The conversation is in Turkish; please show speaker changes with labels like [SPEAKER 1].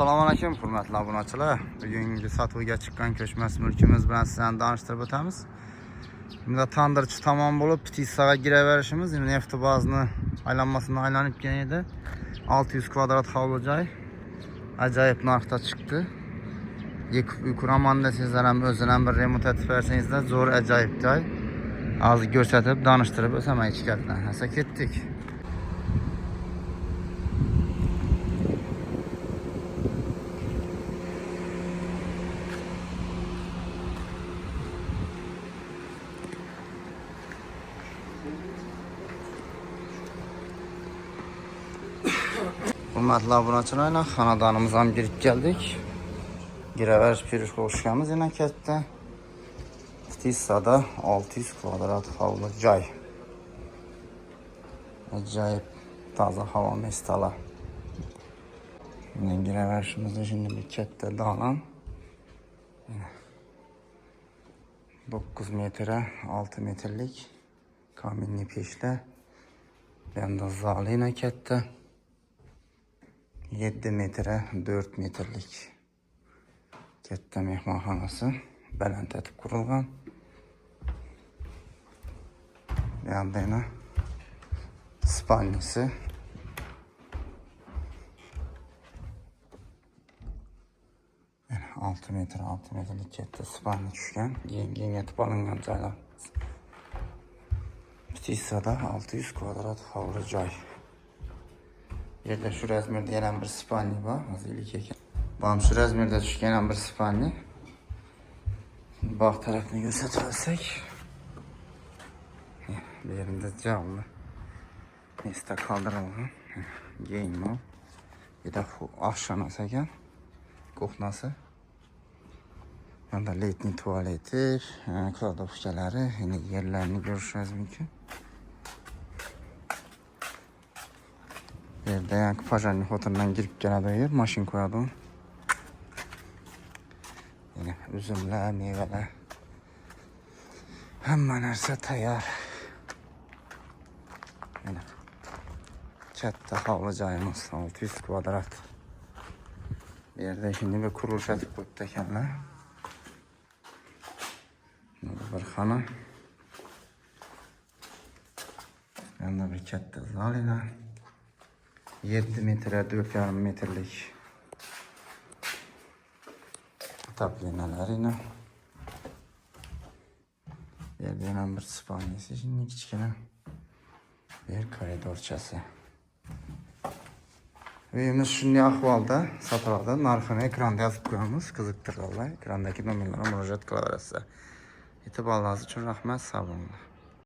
[SPEAKER 1] Assalomu alaykum, hurmatli obunachilar. Bugungi sotuvga chiqqan ko'chmas mulkimiz bilan sizlarni tanishtirib o'tamiz. Bunda tandirchi tamom bo'lib, ptissaga giraverishimiz, neft bazini aylanmasini aylanib kelgan edi. 600 kvadrat hovli joy. Ajoyib narxda chiqdi. Yukuraman desangizlar ham o'zini ham bir remont etib bersangizlar, zo'r ajoyib joy. Hozir ko'rsatib, tanishtirib o'taman ichkaridan. Hasa ketdik. Hurmatli obunachilar, xonadonimizga ham kirib keldik. Giraverish pirish qo'shganmiz yana katta. Ptissada 600 kvadrat hovli joy. Ajoyib toza havo mestala. Giraverishimizda şimdi bir katta dalan. 9 metre 6 metrlik kaminli peşler. Ben de zalina katta. 7 metre 4 metrlik katta mehmonxonasi baland etib qurilgan. Bu yoqda yana spalnisi. Yani 6 metrlik katta spalni tushgan. Keng etib olingan joylar. Ptissada 600 kvadrat hovli joy. Yerda shu razmerda yana bir spalni bor, hozirlik ekan. Bu shu razmerda tushgan ham bir spalni. Bog' tarafni ko'rsatib olsak, bu yerda javli mesta qoldirilgan. Game Yeda oshxonasi ekan, kuxnasi. Bunda letniy tualeti, kladovkalari, yine yerlarini ko'rishingiz mumkin. Yerda yangi pojarni xotindan girib keladi yer, mashin qo'yadi. Yine üzümler, meyveler. Hamma narsa tayyor. Yine katta hovli joyimiz 600 kvadrat. Bu yerda şimdi bir qurilish etib qo'yibdi ekanlar. Bir xona. Yana bir katta zalina. 7 metre 4,5 metrlik taplinalar yine. Yerden bir spalnisi, şimdi kichkina bir koridorchasi. Uyimiz shunday ahvolda sotiladi. Narxini ekranda yozib qo'yamiz. Qiziqtirganlar ekrandagi nomerlarga murojaat qilaverasizlar. E'tiborlaringiz uchun rahmat, sog' bo'linglar.